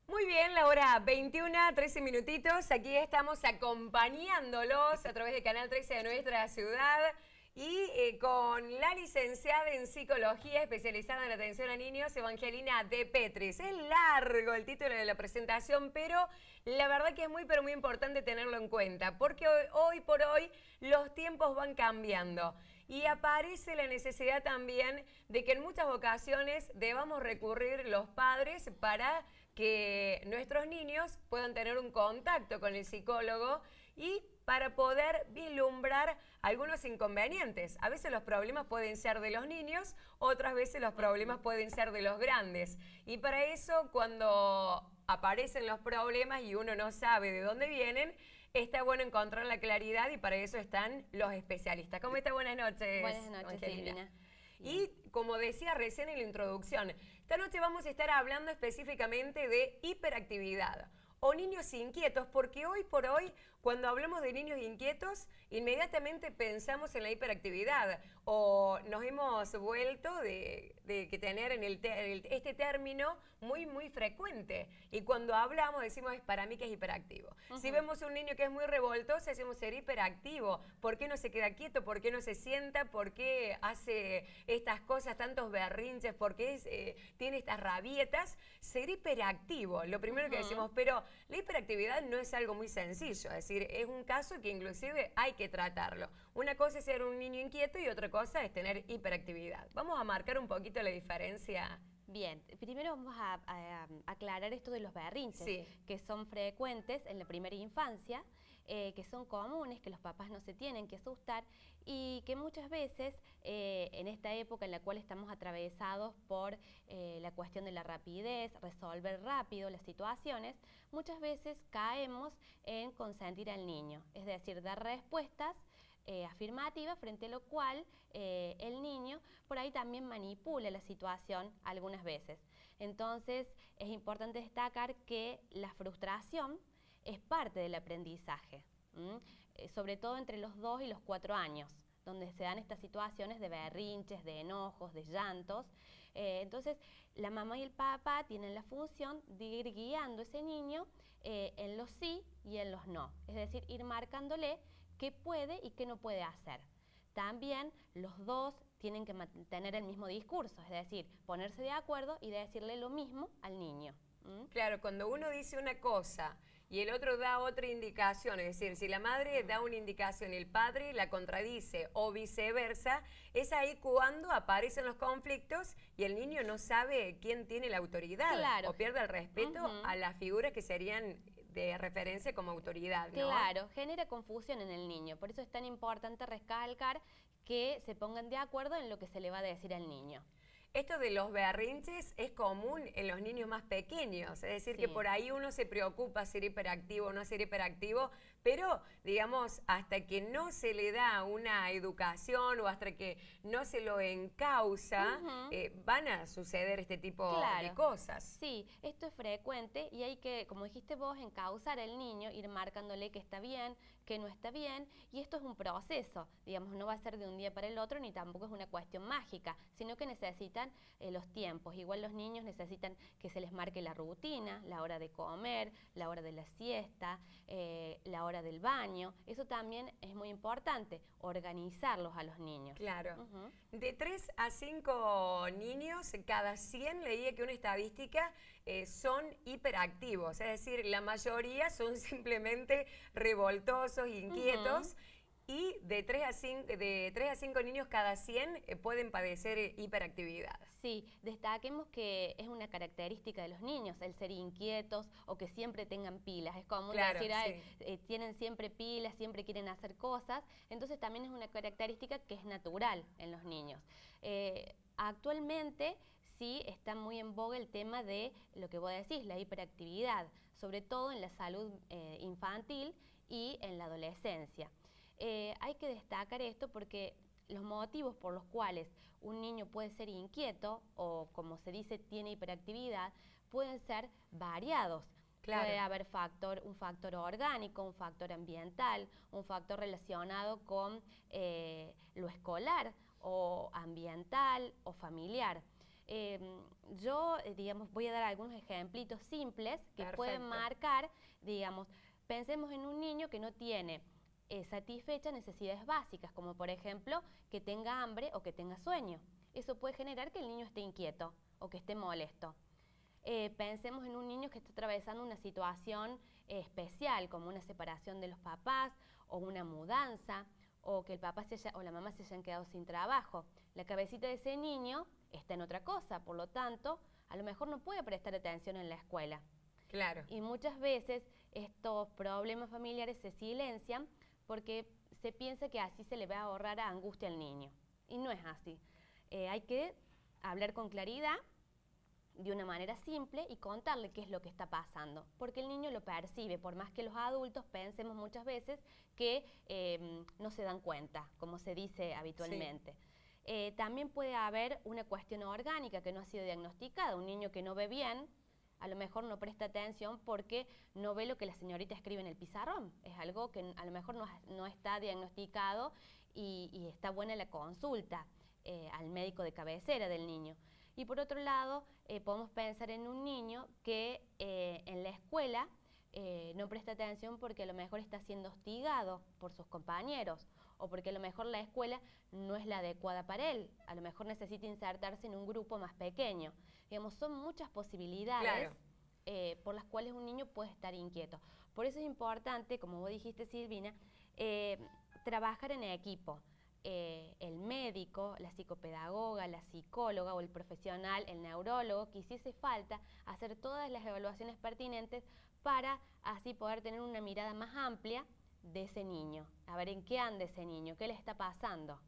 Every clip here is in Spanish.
Muy bien, la hora 21, 13 minutitos. Aquí estamos acompañándolos a través de Canal 13 de nuestra ciudad y con la licenciada en Psicología especializada en atención a niños, Evangelina De Petris. Es largo el título de la presentación, pero la verdad que es muy, pero muy importante tenerlo en cuenta, porque hoy por hoy los tiempos van cambiando y aparece la necesidad también de que en muchas ocasiones debamos recurrir los padres para que nuestros niños puedan tener un contacto con el psicólogo y para poder vislumbrar algunos inconvenientes. A veces los problemas pueden ser de los niños, otras veces los problemas pueden ser de los grandes. Y para eso, cuando aparecen los problemas y uno no sabe de dónde vienen, está bueno encontrar la claridad y para eso están los especialistas. ¿Cómo está? Buenas noches. Buenas noches, Silvina. Y como decía recién en la introducción, esta noche vamos a estar hablando específicamente de hiperactividad o niños inquietos, porque hoy por hoy, cuando hablamos de niños inquietos, inmediatamente pensamos en la hiperactividad o nos hemos vuelto de que tener en este término muy frecuente. Y cuando hablamos decimos, para mí que es hiperactivo. Si vemos un niño que es muy revoltoso, decimos ser hiperactivo. ¿Por qué no se queda quieto? ¿Por qué no se sienta? ¿Por qué hace estas cosas, tantos berrinches? ¿Por qué tiene estas rabietas? Ser hiperactivo, lo primero que decimos, pero la hiperactividad no es algo muy sencillo, es decir, es un caso que inclusive hay que tratarlo. Una cosa es ser un niño inquieto y otra cosa es tener hiperactividad. Vamos a marcar un poquito la diferencia. Bien, primero vamos a aclarar esto de los berrinches, que son frecuentes en la primera infancia, que son comunes, que los papás no se tienen que asustar y que muchas veces en esta época en la cual estamos atravesados por la cuestión de la rapidez, resolver rápido las situaciones, muchas veces caemos en consentir al niño, es decir, dar respuestas afirmativa, frente a lo cual el niño por ahí también manipula la situación algunas veces. Entonces es importante destacar que la frustración es parte del aprendizaje, sobre todo entre los 2 y los 4 años, donde se dan estas situaciones de berrinches, de enojos, de llantos. Entonces, la mamá y el papá tienen la función de ir guiando a ese niño en los sí y en los no. Es decir, ir marcándole qué puede y qué no puede hacer. También los dos tienen que mantener el mismo discurso, es decir, ponerse de acuerdo y decirle lo mismo al niño. Claro, cuando uno dice una cosa y el otro da otra indicación, es decir, si la madre da una indicación y el padre la contradice o viceversa, es ahí cuando aparecen los conflictos y el niño no sabe quién tiene la autoridad o pierde el respeto a las figuras que serían de referencia como autoridad, ¿no? Claro, genera confusión en el niño, por eso es tan importante recalcar que se pongan de acuerdo en lo que se le va a decir al niño. Esto de los berrinches es común en los niños más pequeños, es decir, que por ahí uno se preocupa ser hiperactivo o no ser hiperactivo, pero digamos, hasta que no se le da una educación o hasta que no se lo encausa, van a suceder este tipo de cosas. Sí, esto es frecuente y hay que, como dijiste vos, encauzar al niño, ir marcándole que está bien, que no está bien, y esto es un proceso, digamos, no va a ser de un día para el otro, ni tampoco es una cuestión mágica, sino que necesita los tiempos. Igual los niños necesitan que se les marque la rutina, la hora de comer, la hora de la siesta, la hora del baño. Eso también es muy importante, organizarlos a los niños. Claro. De 3 a 5 niños, cada 100 leía que una estadística son hiperactivos, es decir, la mayoría son simplemente revoltosos, inquietos. Y de 3 a 5 niños cada 100 pueden padecer hiperactividad. Sí, destaquemos que es una característica de los niños el ser inquietos o que siempre tengan pilas. Es común decir, tienen siempre pilas, siempre quieren hacer cosas. Entonces también es una característica que es natural en los niños. Actualmente sí está muy en boga el tema de lo que vos decís, la hiperactividad, sobre todo en la salud infantil y en la adolescencia. Hay que destacar esto porque los motivos por los cuales un niño puede ser inquieto o, como se dice, tiene hiperactividad, pueden ser variados. Puede haber un factor orgánico, un factor ambiental, un factor relacionado con lo escolar o ambiental o familiar. Yo, digamos, voy a dar algunos ejemplitos simples que pueden marcar, digamos, pensemos en un niño que no tiene satisfechas necesidades básicas, como por ejemplo que tenga hambre o que tenga sueño. Eso puede generar que el niño esté inquieto o que esté molesto. Pensemos en un niño que está atravesando una situación especial, como una separación de los papás o una mudanza, o que el papá o la mamá se hayan quedado sin trabajo. La cabecita de ese niño está en otra cosa, por lo tanto, a lo mejor no puede prestar atención en la escuela. Claro. Y muchas veces estos problemas familiares se silencian porque se piensa que así se le va a ahorrar angustia al niño. Y no es así. Hay que hablar con claridad, de una manera simple, y contarle qué es lo que está pasando, porque el niño lo percibe, por más que los adultos pensemos muchas veces que no se dan cuenta, como se dice habitualmente. Sí. También puede haber una cuestión orgánica que no ha sido diagnosticada. Un niño que no ve bien, a lo mejor no presta atención porque no ve lo que la señorita escribe en el pizarrón. Es algo que a lo mejor no está diagnosticado y está buena la consulta al médico de cabecera del niño. Y por otro lado, podemos pensar en un niño que en la escuela no presta atención porque a lo mejor está siendo hostigado por sus compañeros, o porque a lo mejor la escuela no es la adecuada para él. A lo mejor necesita insertarse en un grupo más pequeño. Digamos, son muchas posibilidades por las cuales un niño puede estar inquieto. Por eso es importante, como vos dijiste, Silvina, trabajar en equipo. El médico, la psicopedagoga, la psicóloga o el profesional, el neurólogo, que hiciese falta hacer todas las evaluaciones pertinentes para así poder tener una mirada más amplia de ese niño, a ver en qué anda ese niño, qué le está pasando.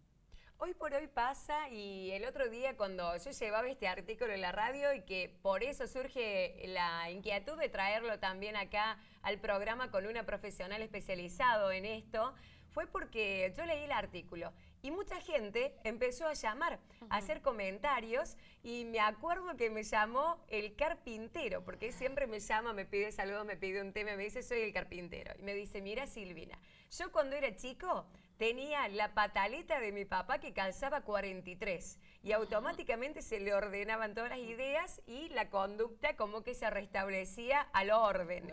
Hoy por hoy pasa, y el otro día cuando yo llevaba este artículo en la radio, y que por eso surge la inquietud de traerlo también acá al programa con una profesional especializado en esto, fue porque yo leí el artículo y mucha gente empezó a llamar, a hacer comentarios, y me acuerdo que me llamó el carpintero, porque siempre me llama, me pide saludos, me pide un tema, me dice soy el carpintero, y me dice, mira Silvina, yo cuando era chico tenía la pataleta de mi papá que calzaba 43 y automáticamente se le ordenaban todas las ideas y la conducta como que se restablecía al orden.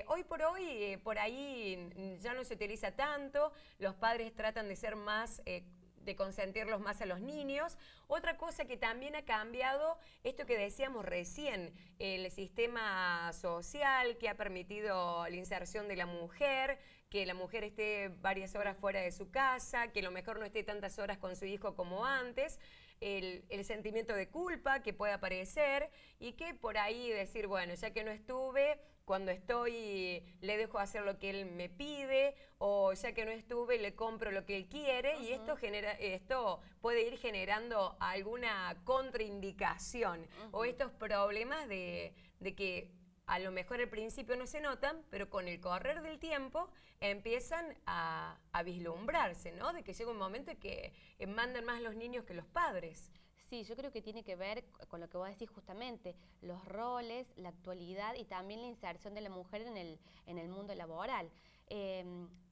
Hoy por hoy, por ahí ya no se utiliza tanto, los padres tratan de ser más... de consentirlos más a los niños. Otra cosa que también ha cambiado, esto que decíamos recién, el sistema social que ha permitido la inserción de la mujer, que la mujer esté varias horas fuera de su casa, que a lo mejor no esté tantas horas con su hijo como antes, el sentimiento de culpa que puede aparecer, y que por ahí decir, bueno, ya que no estuve, cuando estoy le dejo hacer lo que él me pide, o ya que no estuve le compro lo que él quiere, y esto puede ir generando alguna contraindicación o estos problemas de que a lo mejor al principio no se notan, pero con el correr del tiempo empiezan a vislumbrarse, ¿no? De que llega un momento en que mandan más los niños que los padres. Sí, yo creo que tiene que ver con lo que vos decís justamente, los roles, la actualidad y también la inserción de la mujer en el mundo laboral.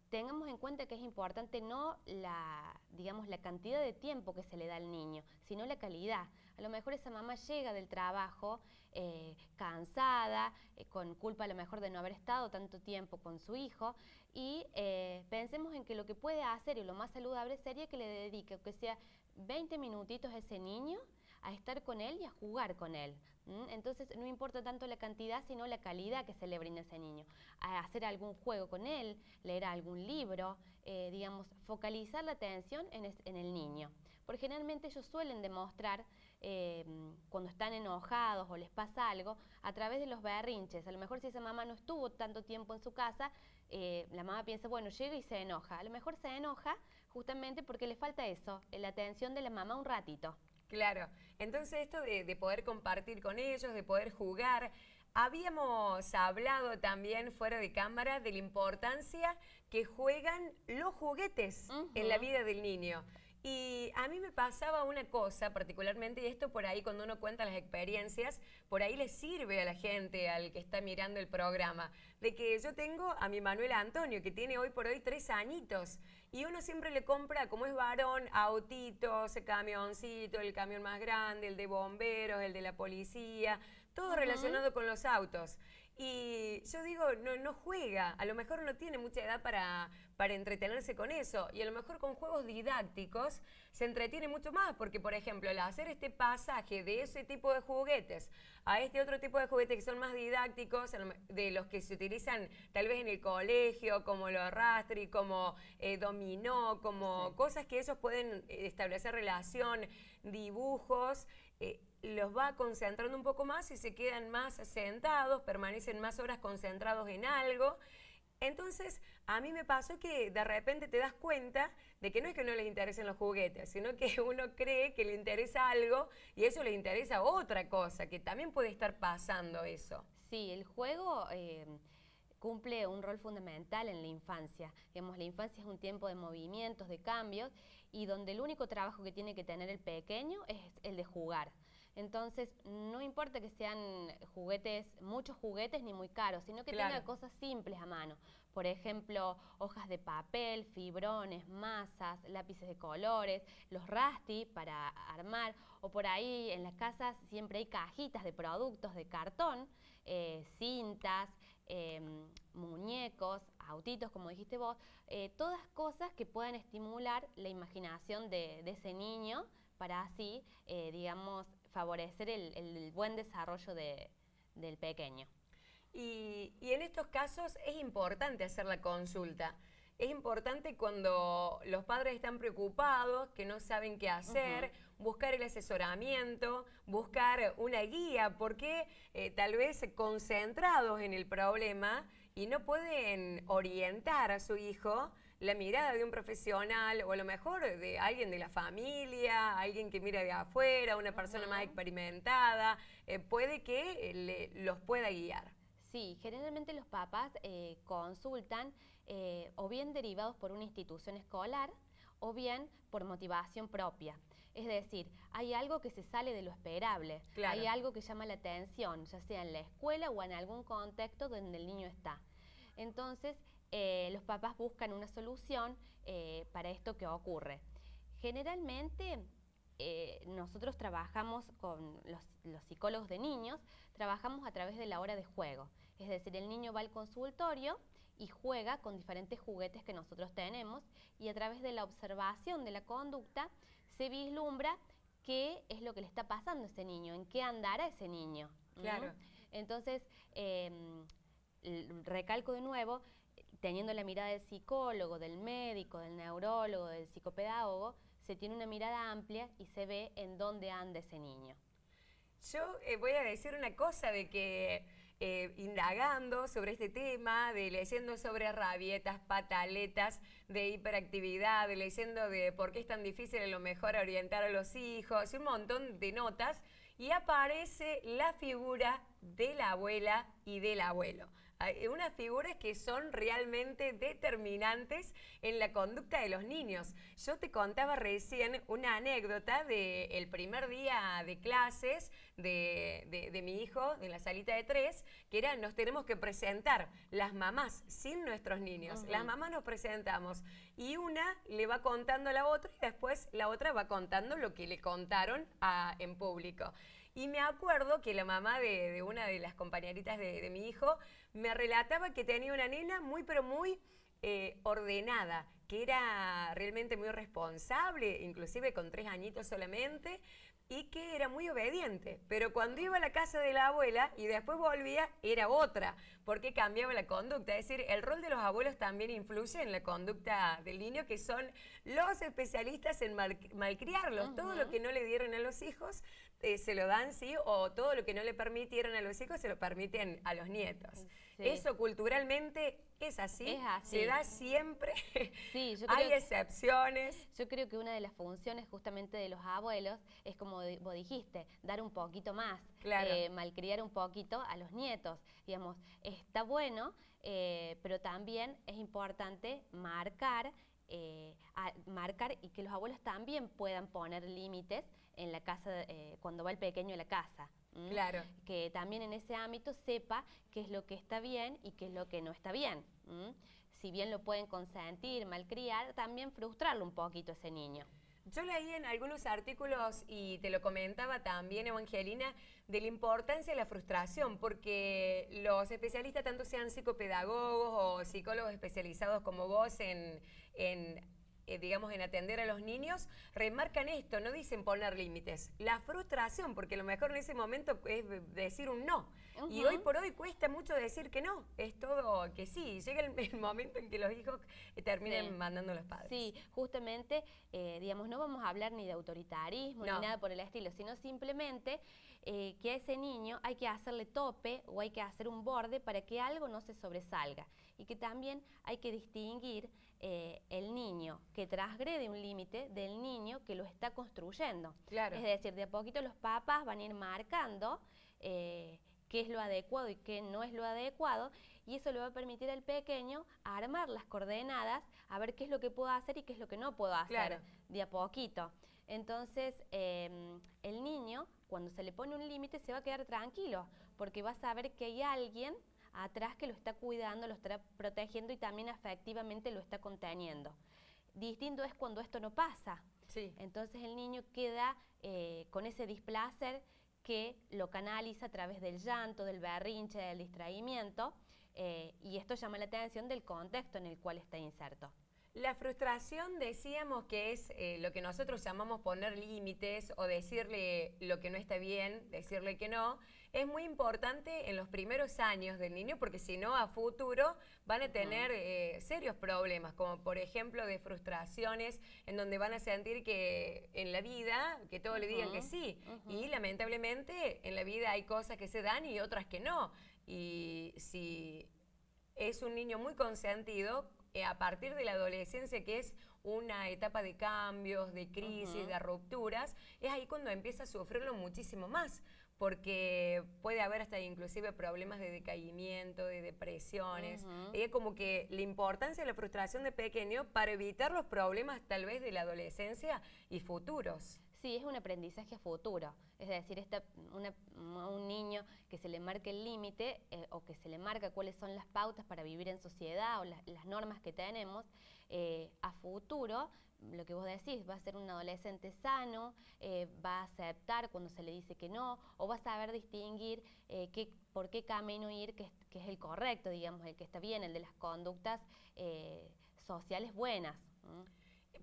Tengamos en cuenta que es importante no digamos, la cantidad de tiempo que se le da al niño, sino la calidad. A lo mejor esa mamá llega del trabajo cansada, con culpa a lo mejor de no haber estado tanto tiempo con su hijo, y pensemos en que lo que puede hacer y lo más saludable sería que le dedique, aunque sea 20 minutitos a ese niño, a estar con él y a jugar con él. Entonces no importa tanto la cantidad, sino la calidad que se le brinda a ese niño. A hacer algún juego con él, leer algún libro, digamos, focalizar la atención en el niño. Porque generalmente ellos suelen demostrar, cuando están enojados o les pasa algo, a través de los berrinches. A lo mejor si esa mamá no estuvo tanto tiempo en su casa, la mamá piensa, bueno, llega y se enoja. A lo mejor se enoja justamente porque le falta eso, la atención de la mamá un ratito. Claro, entonces esto de poder compartir con ellos, de poder jugar. Habíamos hablado también fuera de cámara de la importancia que juegan los juguetes en la vida del niño. Y a mí me pasaba una cosa particularmente, y esto por ahí cuando uno cuenta las experiencias, por ahí le sirve a la gente, al que está mirando el programa, de que yo tengo a mi Manuel Antonio, que tiene hoy por hoy 3 añitos, y uno siempre le compra, como es varón, autitos, camioncito, el camión más grande, el de bomberos, el de la policía, todo relacionado con los autos. Y yo digo, no juega, a lo mejor no tiene mucha edad para entretenerse con eso, y a lo mejor con juegos didácticos se entretiene mucho más, porque por ejemplo, al hacer este pasaje de ese tipo de juguetes a este otro tipo de juguetes que son más didácticos, de los que se utilizan tal vez en el colegio, como los rastri, como dominó, como cosas que ellos pueden establecer relación, dibujos, los va concentrando un poco más y se quedan más sentados, permanecen más horas concentrados en algo. Entonces, a mí me pasó que de repente te das cuenta de que no es que no les interesen los juguetes, sino que uno cree que le interesa algo y a ellos les interesa otra cosa, que también puede estar pasando eso. Sí, el juego cumple un rol fundamental en la infancia. Digamos, la infancia es un tiempo de movimientos, de cambios, y donde el único trabajo que tiene que tener el pequeño es el de jugar. Entonces, no importa que sean juguetes, muchos juguetes ni muy caros, sino que tenga cosas simples a mano. Por ejemplo, hojas de papel, fibrones, masas, lápices de colores, los rasti para armar, o por ahí en las casas siempre hay cajitas de productos de cartón, cintas, muñecos, autitos, como dijiste vos, todas cosas que puedan estimular la imaginación de ese niño para así, digamos, favorecer el buen desarrollo del pequeño. Y en estos casos es importante hacer la consulta. Es importante cuando los padres están preocupados, que no saben qué hacer, buscar el asesoramiento, buscar una guía, porque tal vez concentrados en el problema y no pueden orientar a su hijo, la mirada de un profesional o a lo mejor de alguien de la familia, alguien que mira de afuera, una persona más experimentada, puede que los pueda guiar. Sí, generalmente los papás consultan o bien derivados por una institución escolar o bien por motivación propia. Es decir, hay algo que se sale de lo esperable, hay algo que llama la atención, ya sea en la escuela o en algún contexto donde el niño está. Entonces, los papás buscan una solución para esto que ocurre. Generalmente, nosotros trabajamos con los psicólogos de niños, trabajamos a través de la hora de juego. Es decir, el niño va al consultorio y juega con diferentes juguetes que nosotros tenemos, y a través de la observación de la conducta se vislumbra qué es lo que le está pasando a ese niño, en qué andará ese niño. Claro. Entonces, recalco de nuevo, teniendo la mirada del psicólogo, del médico, del neurólogo, del psicopedagogo, se tiene una mirada amplia y se ve en dónde anda ese niño. Yo voy a decir una cosa de que indagando sobre este tema, de leyendo sobre rabietas, pataletas, de hiperactividad, de leyendo de por qué es tan difícil a lo mejor orientar a los hijos, un montón de notas, y aparece la figura de la abuela y del abuelo. Unas figuras que son realmente determinantes en la conducta de los niños. Yo te contaba recién una anécdota del primer día de clases de mi hijo, de la salita de 3, que era, nos tenemos que presentar las mamás sin nuestros niños. Las mamás nos presentamos y una le va contando a la otra y después la otra va contando lo que le contaron en público. Y me acuerdo que la mamá de una de las compañeritas de mi hijo me relataba que tenía una nena muy, pero muy ordenada, que era realmente muy responsable, inclusive con 3 añitos solamente, y que era muy obediente. Pero cuando iba a la casa de la abuela y después volvía, era otra, porque cambiaba la conducta. Es decir, el rol de los abuelos también influye en la conducta del niño, que son los especialistas en malcriarlos. Todo lo que no le dieron a los hijos se lo dan, sí, o todo lo que no le permitieron a los hijos se lo permiten a los nietos. Sí. Eso culturalmente es así. Es así. Se da siempre. Sí, hay excepciones. Yo creo que una de las funciones justamente de los abuelos es, como vos dijiste, dar un poquito más, malcriar un poquito a los nietos. Digamos, está bueno, pero también es importante marcar y que los abuelos también puedan poner límites en la casa, cuando va el pequeño a la casa. Claro. Que también en ese ámbito sepa qué es lo que está bien y qué es lo que no está bien. si bien lo pueden consentir, malcriar, también frustrarlo un poquito a ese niño. Yo leí en algunos artículos, y te lo comentaba también, Evangelina, de la importancia de la frustración, porque los especialistas, tanto sean psicopedagogos o psicólogos especializados como vos digamos, en atender a los niños, remarcan esto, no dicen poner límites. La frustración, porque lo mejor en ese momento es decir un no. Y hoy por hoy cuesta mucho decir que no, es todo que sí. Llega el momento en que los hijos terminan mandando a los padres. Sí, justamente, digamos, no vamos a hablar ni de autoritarismo ni nada por el estilo, sino simplemente que a ese niño hay que hacerle tope o hay que hacer un borde para que algo no se sobresalga. Y que también hay que distinguir el niño que transgrede un límite del niño que lo está construyendo. Claro. Es decir, de a poquito los papás van a ir marcando qué es lo adecuado y qué no es lo adecuado, y eso le va a permitir al pequeño armar las coordenadas, a ver qué es lo que puedo hacer y qué es lo que no puedo hacer, de a poquito. Entonces, el niño, cuando se le pone un límite, se va a quedar tranquilo, porque va a saber que hay alguien atrás que lo está cuidando, lo está protegiendo y también afectivamente lo está conteniendo. Distinto es cuando esto no pasa. Sí. Entonces el niño queda con ese displacer que lo canaliza a través del llanto, del berrinche, del distraimiento, y esto llama la atención del contexto en el cual está inserto. La frustración, decíamos que es lo que nosotros llamamos poner límites o decirle lo que no está bien, decirle que no. Es muy importante en los primeros años del niño, porque si no, a futuro van a tener serios problemas, como por ejemplo de frustraciones en donde van a sentir que en la vida, que todos le digan que sí. Y lamentablemente en la vida hay cosas que se dan y otras que no. Y si es un niño muy consentido, a partir de la adolescencia, que es una etapa de cambios, de crisis, de rupturas, es ahí cuando empieza a sufrirlo muchísimo más, porque puede haber hasta inclusive problemas de decaimiento, de depresiones. Es como que la importancia de la frustración de pequeño para evitar los problemas tal vez de la adolescencia y futuros. Sí, es un aprendizaje a futuro. Es decir, un niño que se le marque el límite o que se le marca cuáles son las pautas para vivir en sociedad o las normas que tenemos, a futuro, lo que vos decís, va a ser un adolescente sano, va a aceptar cuando se le dice que no, o va a saber distinguir por qué camino ir, que es el correcto, digamos, el que está bien, el de las conductas sociales buenas.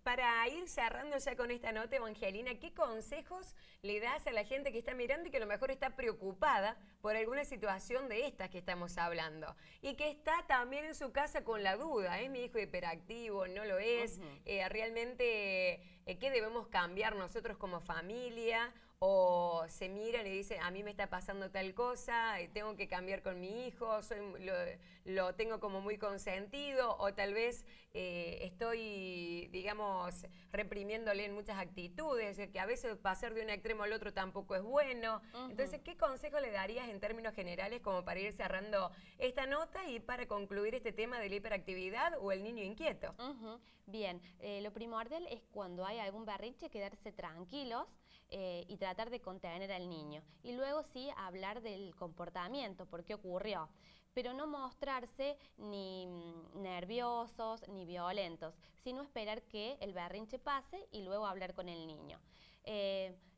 Para ir cerrando ya con esta nota, Evangelina, ¿qué consejos le das a la gente que está mirando y que a lo mejor está preocupada por alguna situación de estas que estamos hablando? Y que está también en su casa con la duda, ¿es mi hijo hiperactivo? ¿No lo es? ¿Realmente qué debemos cambiar nosotros como familia? O se miran y dicen, a mí me está pasando tal cosa, tengo que cambiar con mi hijo, lo tengo como muy consentido, o tal vez estoy, digamos, reprimiéndole en muchas actitudes, que a veces pasar de un extremo al otro tampoco es bueno. Entonces, ¿qué consejo le darías en términos generales como para ir cerrando esta nota y para concluir este tema de la hiperactividad o el niño inquieto? Bien, lo primordial es cuando hay algún berrinche quedarse tranquilos y tratar de contener al niño. Y luego sí hablar del comportamiento, por qué ocurrió. Pero no mostrarse ni nerviosos ni violentos, sino esperar que el berrinche pase y luego hablar con el niño.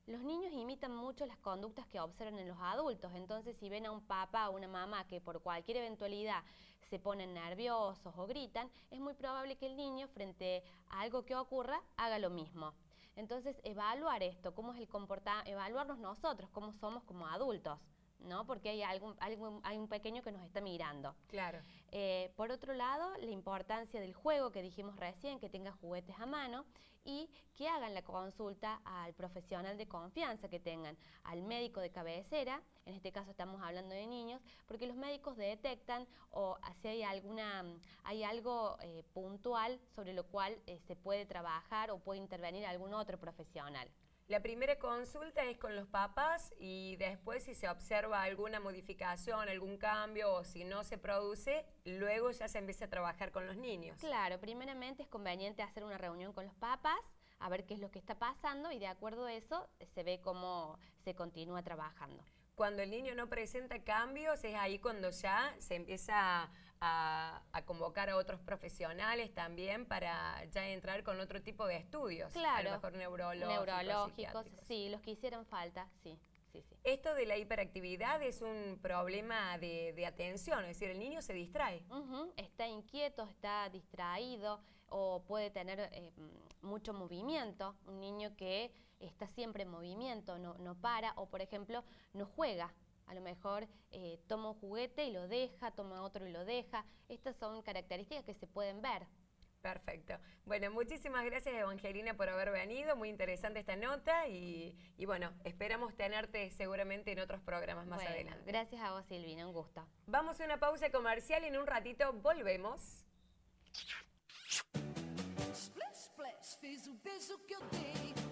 Los niños imitan mucho las conductas que observan en los adultos, entonces si ven a un papá o una mamá que por cualquier eventualidad se ponen nerviosos o gritan, es muy probable que el niño frente a algo que ocurra haga lo mismo. Entonces evaluar esto, cómo es evaluarnos nosotros, cómo somos como adultos, ¿no? Porque hay un pequeño que nos está mirando. Claro. Por otro lado, la importancia del juego que dijimos recién, que tengan juguetes a mano y que hagan la consulta al profesional de confianza que tengan, al médico de cabecera, en este caso estamos hablando de niños, porque los médicos detectan o si hay algo puntual sobre lo cual se puede trabajar o puede intervenir algún otro profesional. La primera consulta es con los papás y después si se observa alguna modificación, algún cambio o si no se produce, luego ya se empieza a trabajar con los niños. Claro, primeramente es conveniente hacer una reunión con los papás, a ver qué es lo que está pasando y de acuerdo a eso se ve cómo se continúa trabajando. Cuando el niño no presenta cambios, es ahí cuando ya se empieza a convocar a otros profesionales también para ya entrar con otro tipo de estudios. Claro. A lo mejor neurológicos, sí, los que hicieran falta, sí. Sí. Esto de la hiperactividad es un problema de atención, es decir, el niño se distrae. Está inquieto, está distraído o puede tener mucho movimiento. Un niño que está siempre en movimiento, no para, o por ejemplo, no juega. A lo mejor toma un juguete y lo deja, toma otro y lo deja. Estas son características que se pueden ver. Perfecto. Bueno, muchísimas gracias, Evangelina, por haber venido. Muy interesante esta nota y bueno, esperamos tenerte seguramente en otros programas más adelante. Gracias a vos, Silvina, un gusto. Vamos a una pausa comercial y en un ratito volvemos. Splash, splash, fez o beijo que eu dei.